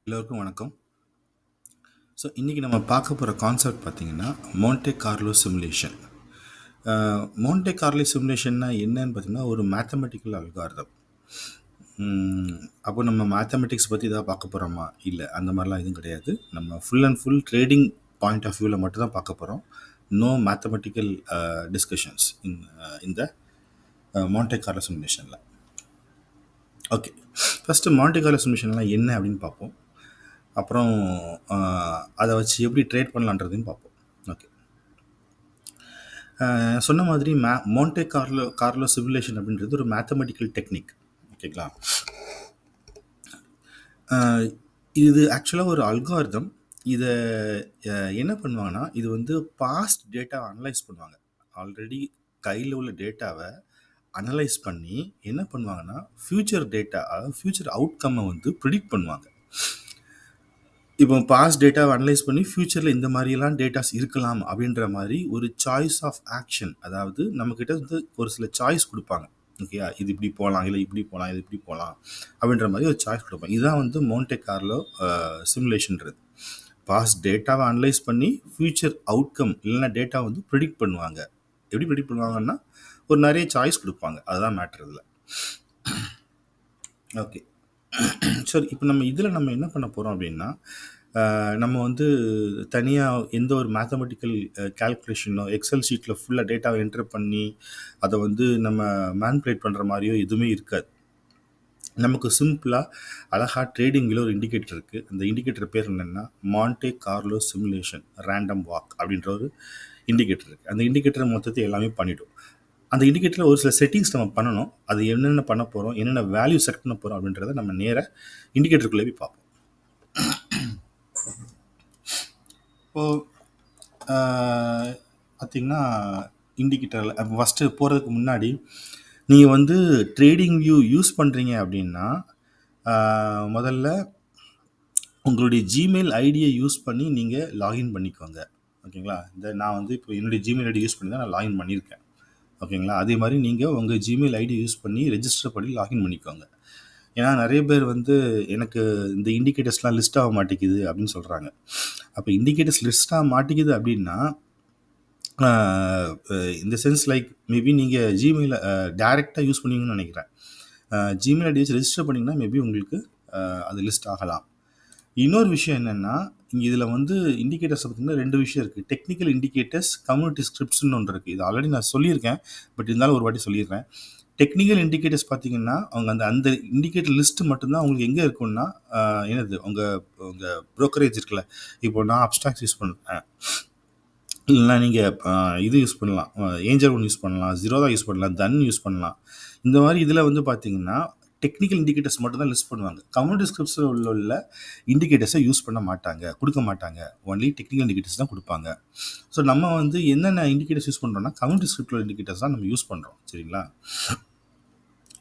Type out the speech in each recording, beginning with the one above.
எல்லோருக்கும் வணக்கம். ஸோ இன்றைக்கி நம்ம பார்க்க போகிற கான்செப்ட் பார்த்திங்கன்னா மோன்டே கார்லோ சிமுலேஷன். மோன்டே கார்லோ சிமுலேஷன்னா என்னன்னு பார்த்திங்கன்னா ஒரு மேத்தமெட்டிக்கல் அல்காரிதம். அப்போ நம்ம மேத்தமெட்டிக்ஸ் பற்றி ஏதாவது பார்க்க போகிறோமா? இல்லை, அந்த மாதிரிலாம் எதுவும் கிடையாது. நம்ம full and full trading point of வியூவில் மட்டும் தான் பார்க்க போகிறோம். நோ மேத்தமெட்டிக்கல் டிஸ்கஷன்ஸ் இந்த மோன்டே கார்லோ சிமுலேஷனில். ஓகே, ஃபஸ்ட்டு மான்டே கார்லோ சிமுலேஷன்லாம் என்ன அப்படின்னு பார்ப்போம். அப்புறம் அதை வச்சு எப்படி ட்ரேட் பண்ணலான்றதையும் பார்ப்போம். ஓகே, சொன்ன மாதிரி மோன்டே கார்லோ சிமுலேஷன் அப்படின்றது ஒரு மேத்தமெட்டிக்கல் டெக்னிக். ஓகேங்களா, இது ஆக்சுவலாக ஒரு அல்காரிதம். இதை என்ன பண்ணுவாங்கன்னா, இது வந்து பாஸ்ட் டேட்டாவை அனலைஸ் பண்ணுவாங்க. ஆல்ரெடி கையில் உள்ள டேட்டாவை அனலைஸ் பண்ணி என்ன பண்ணுவாங்கன்னா, ஃப்யூச்சர் டேட்டா, அதாவது ஃப்யூச்சர் அவுட்கம்மை வந்து ப்ரிடிக்ட் பண்ணுவாங்க. இப்போ பாஸ்ட் டேட்டாவை அனலைஸ் பண்ணி ஃப்யூச்சரில் இந்த மாதிரியெல்லாம் டேட்டாஸ் இருக்கலாம் அப்படின்ற மாதிரி ஒரு சாய்ஸ் ஆஃப் ஆக்ஷன், அதாவது நம்மக்கிட்ட வந்து ஒரு சில சாய்ஸ் கொடுப்பாங்க. ஓகேயா, இது இப்படி போகலாம், இல்லை இப்படி போகலாம், இது இப்படி போகலாம் அப்படின்ற மாதிரி ஒரு சாய்ஸ் கொடுப்பாங்க. இதுதான் வந்து மோன்டே கார்லோ சிமுலேஷன்றது. பாஸ்ட் டேட்டாவை அனலைஸ் பண்ணி ஃப்யூச்சர் அவுட்கம் இல்லைன்னா டேட்டா வந்து ப்ரிடிக்ட் பண்ணுவாங்க. எப்படி ப்ரிடிக்ட் பண்ணுவாங்கன்னா, ஒரு நிறைய சாய்ஸ் கொடுப்பாங்க. அதுதான் மேட்டர் இதில். ஓகே, சரி, இப்போ நம்ம இதில் நம்ம என்ன பண்ண போகிறோம் அப்படின்னா, நம்ம வந்து தனியாக எந்த ஒரு மேத்தமெட்டிக்கல் கால்குலேஷனோ எக்ஸல் ஷீட்டில் ஃபுல்லாக டேட்டாவை என்டர் பண்ணி அதை வந்து நம்ம மேனிபுலேட் பண்ணுற மாதிரியோ எதுவுமே இருக்காது. நமக்கு சிம்பிளாக அழகாக ட்ரேடிங்கில் ஒரு இண்டிகேட்டர் இருக்குது. அந்த இண்டிகேட்டர் பேர் என்னென்னா Monte Carlo simulation random walk அப்படின்ற ஒரு இண்டிகேட்டர் இருக்குது. அந்த இண்டிகேட்டர் மொத்தத்தை எல்லாமே பண்ணிவிடும். அந்த இண்டிகேட்டரில் ஒரு சில செட்டிங்ஸ் நம்ம பண்ணணும். அது என்னென்ன பண்ண போகிறோம், என்னென்ன வேல்யூ செட் பண்ண போகிறோம் அப்படின்றத நம்ம நேராக இண்டிகேட்டருக்குள்ளே போய் பார்ப்போம். இப்போது பார்த்திங்கன்னா, இண்டிகேட்டரில் ஃபஸ்ட்டு போகிறதுக்கு முன்னாடி நீங்கள் வந்து ட்ரேடிங் வியூ யூஸ் பண்ணுறீங்க அப்படின்னா, முதல்ல உங்களுடைய ஜிமெயில் ஐடியை யூஸ் பண்ணி நீங்கள் லாகின் பண்ணிக்கோங்க. ஓகேங்களா, நான் வந்து இப்போ என்னுடைய ஜிமெயில் ஐடி யூஸ் பண்ணி தான் நான் லாகின் பண்ணியிருக்கேன். ஓகேங்களா, அதே மாதிரி நீங்கள் உங்கள் ஜிமெயில் ஐடி யூஸ் பண்ணி ரெஜிஸ்டர் பண்ணி லாகின் பண்ணிக்கோங்க. ஏன்னா நிறைய பேர் வந்து எனக்கு இந்த இண்டிகேட்டர்ஸ்லாம் லிஸ்ட் ஆக மாட்டேங்குது அப்படின்னு சொல்கிறாங்க. அப்போ இண்டிகேட்டர்ஸ் லிஸ்ட் ஆக மாட்டேங்குது அப்படின்னா, இந்த சென்ஸ் லைக் மேபி நீங்கள் ஜிமெயிலை டைரெக்டாக யூஸ் பண்ணுவீங்கன்னு நினைக்கிறேன். ஜிமெயில் ஐடி வச்சு ரெஜிஸ்டர் பண்ணிங்கன்னா மேபி உங்களுக்கு அது லிஸ்ட் ஆகலாம். இன்னொரு விஷயம் என்னென்னா, இங்கே இதில் வந்து இண்டிகேட்டர்ஸ் பார்த்திங்கன்னா 2 விஷயம் இருக்குது. டெக்னிக்கல் இண்டிகேட்டர்ஸ், கம்யூனிட்டி ஸ்கிரிப்ட்ஸ்னு ஒன்று இருக்குது. இது ஆல்ரெடி நான் சொல்லியிருக்கேன், பட் இருந்தாலும் ஒரு வாட்டி சொல்லிடுறேன். டெக்னிக்கல் இண்டிகேட்டர்ஸ் பார்த்திங்கன்னா, அவங்க அந்த இண்டிகேட்டர் லிஸ்ட்டு மட்டும்தான் உங்களுக்கு எங்கே இருக்குன்னா, என்னது உங்கள் ப்ரோக்கரேஜ் இருக்குல்ல. இப்போ நான் UPSTOX யூஸ் பண்ணுறேன், இல்லைனா நீங்கள் இது யூஸ் பண்ணலாம், ஏஞ்சல் ஒன் யூஸ் பண்ணலாம், ஜீரோதா யூஸ் பண்ணலாம், தன் யூஸ் பண்ணலாம். இந்த மாதிரி இதில் வந்து பார்த்திங்கன்னா டெக்னிக்கல் இண்டிகேட்டர்ஸ் மட்டும் தான் லிஸ்ட் பண்ணுவாங்க. கம்யூனிட்டி ஸ்கிரிப்ட்ஸில் உள்ள இண்டிகேட்டர்ஸை யூஸ் பண்ண மாட்டாங்க, கொடுக்க மாட்டாங்க. ஒன்லி டெக்னிக்கல் இண்டிகேட்டர்ஸ் தான் கொடுப்பாங்க. ஸோ நம்ம வந்து என்னென்ன இண்டிகேட்டர்ஸ் யூஸ் பண்ணுறோம்னா, கம்யூனிட்டி ஸ்கிரிப்டில் இண்டிகேட்டர்ஸ் தான் நம்ம யூஸ் பண்ணுறோம். சரிங்களா,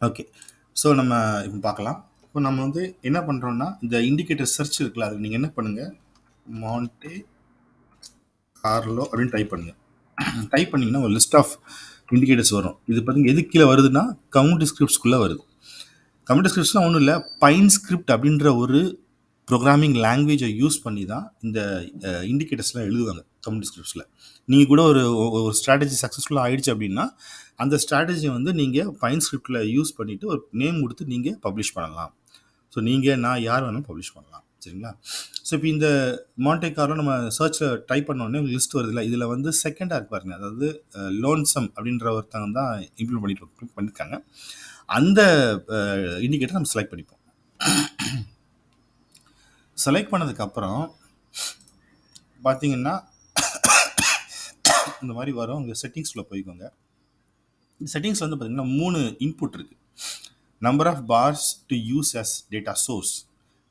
ஓகே. ஸோ நம்ம இப்போ பார்க்கலாம். இப்போ நம்ம வந்து என்ன பண்ணுறோன்னா, இந்த இண்டிகேட்டர் சர்ச் இருக்குல்ல, அதுக்கு நீங்கள் என்ன பண்ணுங்கள், மான்டே கார்லோ அப்படின்னு டைப் பண்ணுங்கள். டைப் பண்ணிங்கன்னா ஒரு லிஸ்ட் ஆஃப் இண்டிகேட்டர்ஸ் வரும். இது பார்த்திங்கன்னா எது கீழே வருதுன்னா, கம்யூனிட்டி ஸ்கிரிப்ட்ஸ்குள்ளே வருது. கம்ப்யூட்டர் ஸ்கிரிப்ட்ஸ்லாம் ஒன்றும் இல்லை, பைன் ஸ்கிரிப்ட் அப்படின்ற ஒரு ப்ரோக்ராமிங் லாங்குவேஜை யூஸ் பண்ணி தான் இந்த இண்டிகேட்டர்ஸ்லாம் எழுதுவாங்க கம்ப்யூட்டர் ஸ்கிரிப்ட்ஸில். நீங்கள் கூட ஒரு ஸ்ட்ராட்டஜி சக்ஸஸ்ஃபுல்லாக ஆகிடுச்சு அப்படின்னா, அந்த ஸ்ட்ராட்டஜியை வந்து நீங்கள் பைன் ஸ்கிரிப்டில் யூஸ் பண்ணிவிட்டு ஒரு நேம் கொடுத்து நீங்கள் பப்ளிஷ் பண்ணலாம். ஸோ நான் யார் வேணாலும் பப்ளிஷ் பண்ணலாம். சரிங்களா, ஸோ இப்போ இந்த மான்டே கார்லோ நம்ம சர்ச்சில் டைப் பண்ணோடனே லிஸ்ட் வருது இல்லை. இதில் வந்து செகண்டாக இருக்கு பாருங்க, அதாவது லோன்சம் அப்படின்ற ஒருத்தவங்க தான் இம்ப்ளிமெண்ட் பண்ணியிருக்காங்க. அந்த இண்டிகேட்டர் நம்ம செலக்ட் பண்ணிப்போம். செலக்ட் பண்ணதுக்கப்புறம் பார்த்தீங்கன்னா இந்த மாதிரி வரும். உங்கள் செட்டிங்ஸில் போய்க்கோங்க. செட்டிங்ஸில் வந்து பார்த்தீங்கன்னா 3 இன்புட் இருக்குது. Number of bars to use as data source,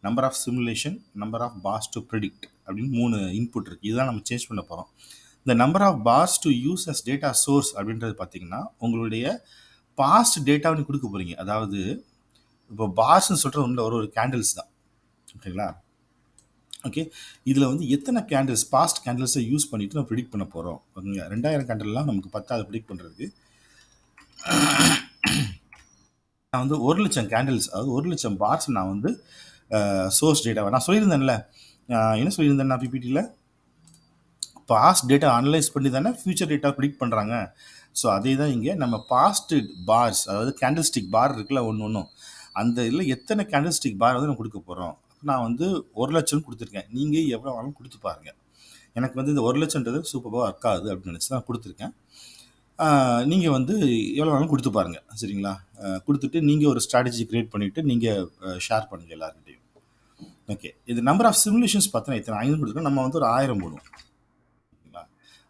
number of simulation, number of bars to predict அப்படின்னு 3 இன்புட் இருக்குது. இதுதான் நம்ம சேஞ்ச் பண்ண போகிறோம். இந்த number of bars to use as data source அப்படின்றது பார்த்தீங்கன்னா உங்களுடைய பாஸ்ட் டேட்டாவை கொடுக்க போகிறீங்க. அதாவது இப்போ பார்ஸ்ன்னு சொல்கிறது ஒன்றில் ஒரு கேண்டில்ஸ் தான். ஓகேங்களா, ஓகே. இதில் வந்து எத்தனை கேண்டில்ஸ், பாஸ்ட் கேண்டில்ஸை யூஸ் பண்ணிவிட்டு நம்ம ப்ரிடிக்ட் பண்ண போகிறோம். ஓகேங்க, 2000 கேண்டில்லாம் நமக்கு பத்தாது ப்ரிடிக்ட் பண்ணுறதுக்கு. நான் வந்து 1,00,000 கேண்டில்ஸ், அதாவது 1,00,000 பார்ஸ் நான் வந்து சோர்ஸ் டேட்டாவை நான் சொல்லியிருந்தேன்ல. என்ன சொல்லியிருந்தேன் நான் பிபிடியில்? பாஸ்ட் டேட்டா அனலைஸ் பண்ணி தானே ஃபியூச்சர் டேட்டா ப்ரிடிக்ட் பண்ணுறாங்க. ஸோ அதே தான் இங்கே நம்ம பாஸ்ட் பார்ஸ், அதாவது கேண்டில்ஸ்டிக் பார் இருக்குல்ல ஒன்று ஒன்றும், அந்த இதில் எத்தனை கேண்டில்ஸ்டிக் பார் வந்து நம்ம கொடுக்க போகிறோம். நான் வந்து 1,00,000 கொடுத்துருக்கேன். நீங்கள் எவ்வளோ வேணாலும் கொடுத்து பாருங்கள். எனக்கு வந்து இந்த 1,00,000ன்றது சூப்பராக ஒர்க் ஆகுது அப்படின்னு நினச்சி தான் கொடுத்துருக்கேன். நீங்கள் வந்து எவ்வளோ வேணாலும் கொடுத்து பாருங்கள், சரிங்களா? கொடுத்துட்டு நீங்கள் ஒரு ஸ்ட்ராட்டஜி க்ரியேட் பண்ணிவிட்டு நீங்கள் ஷேர் பண்ணுங்கள் எல்லாருக்கிட்டையும். ஓகே, இது நம்பர் ஆஃப் சிமுலேஷன்ஸ் பார்த்தோன்னா எத்தனை 500 கொடுத்துருக்கோம். நம்ம வந்து ஒரு 1000 போடுவோம்.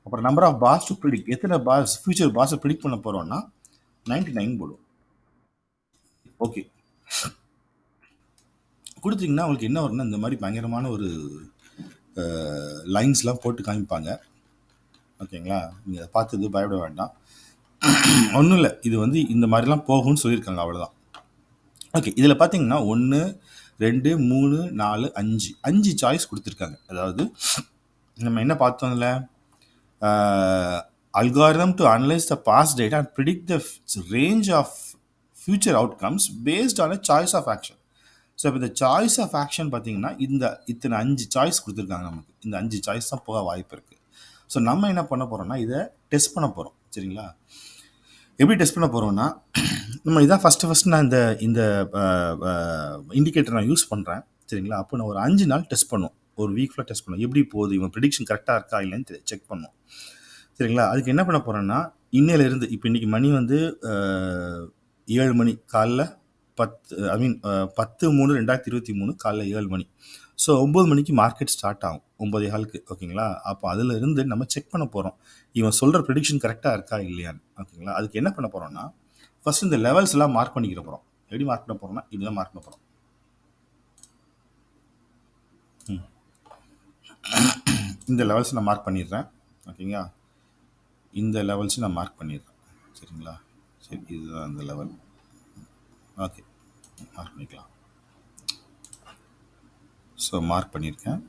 அப்புறம் number of bars to predict, எத்தனை பார்ஸ் ஃபியூச்சர் பார்ஸை ப்ரிடிக்ட் பண்ண போகிறோம்னா 99 போடுவோம். ஓகே, கொடுத்தீங்கன்னா உங்களுக்கு என்ன வரும்னா இந்த மாதிரி பயங்கரமான ஒரு லைன்ஸ்லாம் போட்டு காமிப்பாங்க. ஓகேங்களா? நீங்கள் அதை பார்த்து பயப்பட வேண்டாம். ஒன்றும் இல்லை, இது வந்து இந்த மாதிரிலாம் போகும்னு சொல்லியிருக்காங்க, அவ்வளோதான். ஓகே, இதில் பார்த்தீங்கன்னா 1 2 3 4 5 சாய்ஸ் கொடுத்துருக்காங்க. அதாவது நம்ம என்ன பார்த்தோம்ல, algorithm to analyze the past data and predict the range of future outcomes based on a choice of action. So இப்போ இந்த சாய்ஸ் ஆஃப் ஆக்ஷன் பார்த்தீங்கன்னா இத்தனை 5 சாய்ஸ் கொடுத்துருக்காங்க நமக்கு. இந்த 5 சாய்ஸ் தான் போக வாய்ப்பு இருக்குது. ஸோ நம்ம என்ன பண்ண போகிறோம்னா இதை டெஸ்ட் பண்ண போகிறோம், சரிங்களா? எப்படி டெஸ்ட் பண்ண போகிறோம்னா, நம்ம இதான் ஃபஸ்ட்டு நான் இந்த இண்டிகேட்டர் நான் யூஸ் பண்ணுறேன், சரிங்களா? அப்போ நான் ஒரு 5 நாள் டெஸ்ட் பண்ணுவோம், ஒரு வீக் ஃபுல்லாக டெஸ்ட் பண்ணுவோம். எப்படி போகுது, இவன் ப்ரிடிக்ஷன் கரெக்டாக இருக்கா இல்லைன்னு செக் பண்ணுவோம், சரிங்களா? அதுக்கு என்ன பண்ண போகிறோன்னா, இன்னையிலேருந்து இப்போ இன்றைக்கி மணி வந்து 7 மணி காலைல 10/3/2023 காலைல 7 மணி. ஸோ 9 மணிக்கு மார்க்கெட் ஸ்டார்ட் ஆகும், 9:15க்கு. ஓகேங்களா? அப்போ அதில் இருந்து நம்ம செக் பண்ண போகிறோம், இவன் சொல்கிற ப்ரிடிக்ஷன் கரெக்டாக இருக்கா இல்லையான்னு. ஓகேங்களா? அதுக்கு என்ன பண்ண போகிறோம்னா, ஃபஸ்ட் இந்த லெவல்ஸ் எல்லாம் மார்க் பண்ணிக்கிற போகிறோம். எப்படி மார்க் பண்ண போகிறோம்னா, இதுதான் மார்க் பண்ண போகிறோம். இந்த லெவல்ஸ் நான் மார்க் பண்ணிடுறேன். ஓகேங்களா? இந்த லெவல்ஸ் நான் மார்க் பண்ணிடுறேன், சரிங்களா? சரி, இதுதான் இந்த லெவல். ஓகே, மார்க் பண்ணிக்கலாம். ஸோ மார்க் பண்ணியிருக்கேன்.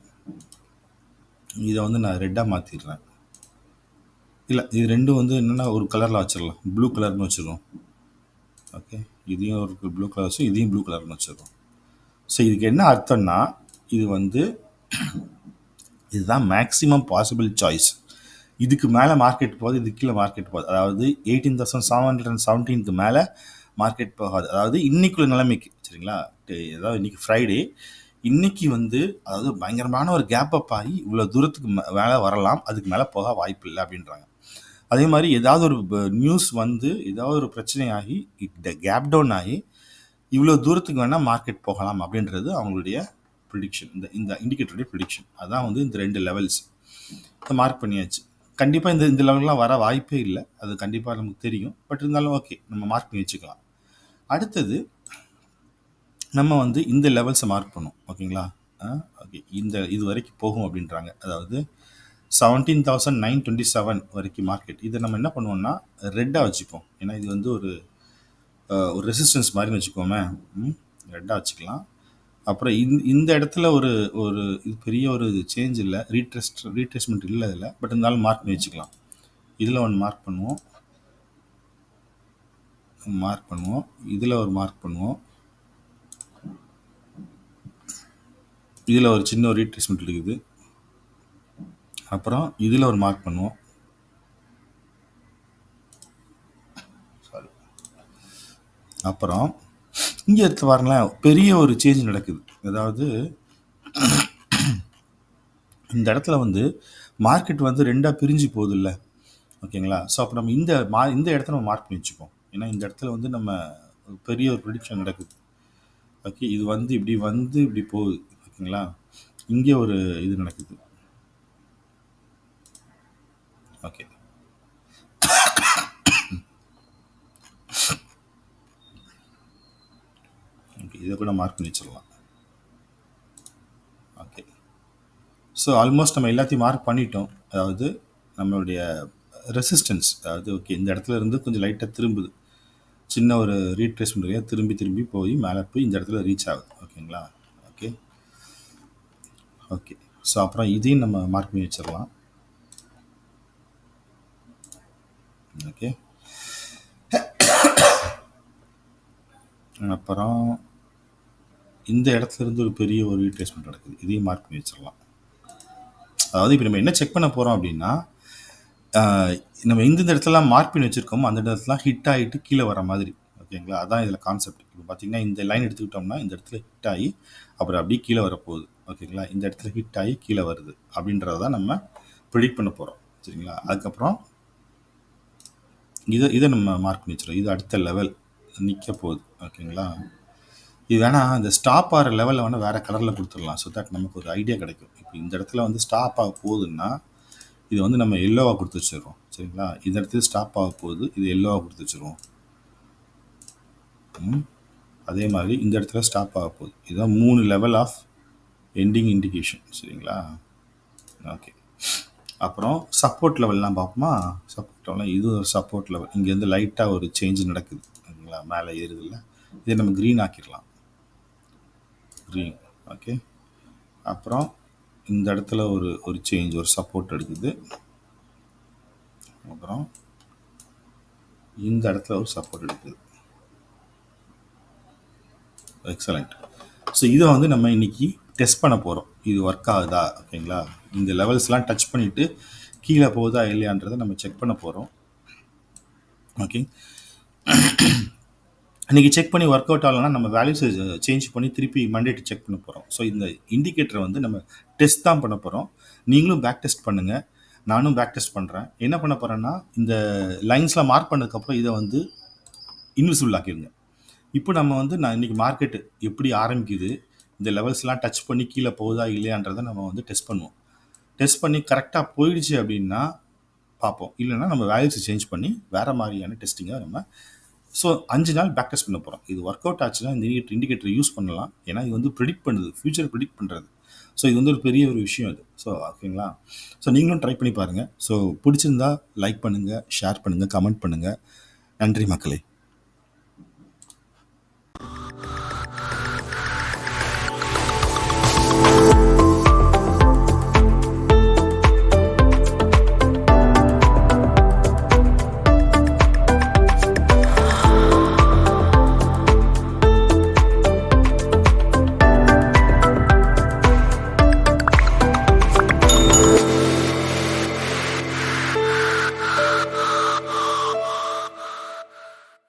இதை வந்து நான் ரெட்டாக மாற்றிடுறேன். இல்லை, இது ரெண்டும் வந்து என்னென்னா ஒரு கலரில் வச்சிடலாம், ப்ளூ கலர்னு வச்சுருவோம். ஓகே, இதையும் ஒரு ப்ளூ கலர் வச்சு இதையும் ப்ளூ கலர்னு வச்சுருவோம். ஸோ இதுக்கு என்ன அர்த்தம்னா, இது வந்து இதுதான் மேக்ஸிமம் பாசிபிள் சாய்ஸ். இதுக்கு மேலே மார்க்கெட் போகாது, இதுக்கு கீழே மார்க்கெட் போகாது. அதாவது 18,717க்கு மேலே மார்க்கெட் போகாது. அதாவது இன்னைக்குள்ள நிலைமைக்கு, சரிங்களா? அதாவது இன்னைக்கு ஃப்ரைடே, இன்னைக்கு வந்து அதாவது பயங்கரமான ஒரு கேப் அப் ஆகி இவ்வளோ தூரத்துக்கு மேலே வரலாம், அதுக்கு மேலே போக வாய்ப்பு இல்லை அப்படின்றாங்க. அதே மாதிரி ஏதாவது ஒரு நியூஸ் வந்து ஏதாவது ஒரு பிரச்சனையாகி கேப் டவுன் ஆகி இவ்வளோ தூரத்துக்கு வேணால் மார்க்கெட் போகலாம் அப்படின்றது அவங்களுடைய ப்ரிடிக்ஷன். இந்த இண்டிகேட்டருடைய ப்ரிடிக்ஷன் அதான் வந்து இந்த 2 லெவல்ஸ் மார்க் பண்ணியாச்சு. கண்டிப்பாக இந்த லெவல்லாம் வர வாய்ப்பே இல்லை, அது கண்டிப்பாக நமக்கு தெரியும். பட் இருந்தாலும் ஓகே, நம்ம மார்க் பண்ணி வச்சுக்கலாம். அடுத்தது நம்ம வந்து இந்த லெவல்ஸை மார்க் பண்ணும். ஓகேங்களா? ஓகே, இது வரைக்கும் போகும் அப்படின்றாங்க. அதாவது 17,927 வரைக்கும் மார்க்கெட். இதை நம்ம என்ன பண்ணுவோம்னா ரெட்டாக வச்சுப்போம். ஏன்னா இது வந்து ஒரு ரெசிஸ்டன்ஸ் மாதிரின்னு வச்சுக்கோமே, ரெட்டாக வச்சுக்கலாம். அப்புறம் இந்த இடத்துல ஒரு இது பெரிய ஒரு சேஞ்ச் இல்லை, ரீட்ரேஸ்மெண்ட் இல்லை இதில். பட் இருந்தாலும் மார்க் பண்ணி வச்சுக்கலாம். இதில் ஒன்று மார்க் பண்ணுவோம், இதில் ஒரு மார்க் பண்ணுவோம், இதில் ஒரு சின்ன ஒரு ரீட்ரேஸ்மெண்ட் இருக்குது. அப்புறம் இதில் ஒரு மார்க் பண்ணுவோம். சாரி, அப்புறம் இங்கே எடுத்து பாருங்களேன், பெரிய ஒரு சேஞ்ச் நடக்குது. அதாவது இந்த இடத்துல வந்து மார்க்கெட் வந்து ரெண்டாக பிரிஞ்சு போகுது இல்லை? ஓகேங்களா? ஸோ அப்போ நம்ம இந்த இடத்த நம்ம மார்க் பண்ணி வச்சுப்போம். ஏன்னா இந்த இடத்துல வந்து நம்ம பெரிய ஒரு ப்ரிடிக்ஷன் நடக்குது. ஓகே, இது வந்து இப்படி போகுது. ஓகேங்களா? இங்கே ஒரு இது நடக்குது. ஓகே, ஓகே, இதை கூட மார்க் பண்ணி வச்சிடலாம். ஓகே, ஸோ ஆல்மோஸ்ட் நம்ம எல்லாத்தையும் மார்க் பண்ணிட்டோம். அதாவது நம்மளுடைய ரெசிஸ்டன்ஸ், அதாவது ஓகே இந்த இடத்துல இருந்து கொஞ்சம் லைட்டாக திரும்புது, சின்ன ஒரு ரீட்ரேஸ்மெண்ட் திரும்பி போய் மேலே போய் இந்த இடத்துல ரீச் ஆகுது. ஓகேங்களா? Okay, okay. ஸோ அப்புறம் இதையும் நம்ம மார்க் பண்ணி வச்சிடலாம். ஓகே, அப்புறம் இந்த இடத்துல இருந்து ஒரு பெரிய ஒரு ரீட்ரேஸ்மெண்ட் நடக்குது. இதையும் மார்க் பண்ணி வச்சிடலாம். அதாவது இப்போ நம்ம என்ன செக் பண்ண போகிறோம் அப்படின்னா, நம்ம எந்தெந்த இடத்துலலாம் மார்க் பண்ணி வச்சுருக்கோமோ அந்த இடத்துலாம் ஹிட் ஆகிட்டு கீழே வர மாதிரி. ஓகேங்களா? அதான் இதில் கான்செப்ட். இப்போ பார்த்தீங்கன்னா இந்த லைன் எடுத்துக்கிட்டோம்னா இந்த இடத்துல ஹிட் ஆகி அப்புறம் அப்படியே கீழே வரப்போகுது. ஓகேங்களா? இந்த இடத்துல ஹிட் ஆகி கீழே வருது அப்படின்றத தான் நம்ம ப்ரிடிக்ட் பண்ண போகிறோம். சரிங்களா? அதுக்கப்புறம் இதை நம்ம மார்க் பண்ணி வச்சுருவோம். இது அடுத்த லெவல் நிற்க போகுது. ஓகேங்களா? இது வேணால் இந்த ஸ்டாப் ஆகிற லெவலில் வேணால் வேறு கலரில் கொடுத்துடலாம். ஸோ தட் நமக்கு ஒரு ஐடியா கிடைக்கும். இப்போ இந்த இடத்துல வந்து ஸ்டாப் ஆக போகுதுன்னா இது வந்து நம்ம எல்லோவாக கொடுத்து வச்சிடுறோம். சரிங்களா? இந்த இடத்துல ஸ்டாப் ஆக போகுது, இது எல்லோவாக கொடுத்து வச்சுருவோம். அதே மாதிரி இந்த இடத்துல ஸ்டாப் ஆக போகுது. இதுதான் 3 லெவல் ஆஃப் எண்டிங் இண்டிகேஷன். சரிங்களா? ஓகே. அப்புறம் சப்போர்ட் லெவல்லாம் பார்ப்போமா? சப்போர்ட் லெவல் இது ஒரு சப்போர்ட் லெவல். இங்கேருந்து லைட்டாக ஒரு சேஞ்ச் நடக்குது. சரிங்களா? மேலே ஏறுதில்ல. இதை நம்ம க்ரீன் ஆக்கிடலாம். க்ரீன். ஓகே. அப்புறம் இந்த இடத்துல ஒரு சேஞ்ச், ஒரு சப்போர்ட் எடுக்குது. அப்புறம் இந்த இடத்துல ஒரு சப்போர்ட் எடுக்குது. எக்ஸலண்ட். ஸோ இதை வந்து நம்ம இன்னைக்கு டெஸ்ட் பண்ண போகிறோம். இது ஒர்க் ஆகுதா? ஓகேங்களா? இந்த லெவல்ஸ்லாம் டச் பண்ணிவிட்டு கீழே போகுதா இல்லையான்றதை நம்ம செக் பண்ண போகிறோம். ஓகே. இன்றைக்கி செக் பண்ணி ஒர்க் அவுட் ஆகலைன்னா நம்ம வேல்யூஸை சேஞ்ச் பண்ணி திருப்பி மண்டேட்டு செக் பண்ண போகிறோம். ஸோ இந்த இண்டிகேட்டரை வந்து நம்ம டெஸ்ட் தான் பண்ண போகிறோம். நீங்களும் பேக் டெஸ்ட் பண்ணுங்கள், நானும் பேக் டெஸ்ட் பண்ணுறேன். என்ன பண்ண போகிறேன்னா இந்த லைன்ஸ்லாம் மார்க் பண்ணதுக்கப்புறம் இதை வந்து இன்விசிபிள் ஆக்கிடுங்க. இப்போ நம்ம வந்து நான் இன்றைக்கி மார்க்கெட்டு எப்படி ஆரம்பிக்குது, இந்த லெவல்ஸ்லாம் டச் பண்ணி கீழே போகுதா இல்லையான்றதை நம்ம வந்து டெஸ்ட் பண்ணுவோம். டெஸ்ட் பண்ணி கரெக்டாக போயிடுச்சு அப்படின்னா பார்ப்போம். இல்லைன்னா நம்ம வேல்யூஸை சேஞ்ச் பண்ணி வேறு மாதிரியான டெஸ்டிங்கை நம்ம ஸோ 5 நாள் பேக் டெஸ்ட் பண்ண போகிறோம். இது ஒர்க் அவுட் ஆச்சுன்னா இந்த இண்டிகேட்டர் யூஸ் பண்ணலாம். ஏன்னா இது வந்து ப்ரிடிக்ட் பண்ணுது, ஃபியூச்சர் ப்ரிடிக்ட் பண்ணுறது. ஸோ இது வந்து ஒரு பெரிய ஒரு விஷயம் இது. ஸோ ஓகேங்களா? ஸோ நீங்களும் ட்ரை பண்ணி பாருங்கள். ஸோ பிடிச்சிருந்தா லைக் பண்ணுங்கள், ஷேர் பண்ணுங்கள், கமெண்ட் பண்ணுங்கள். நன்றி மக்களே.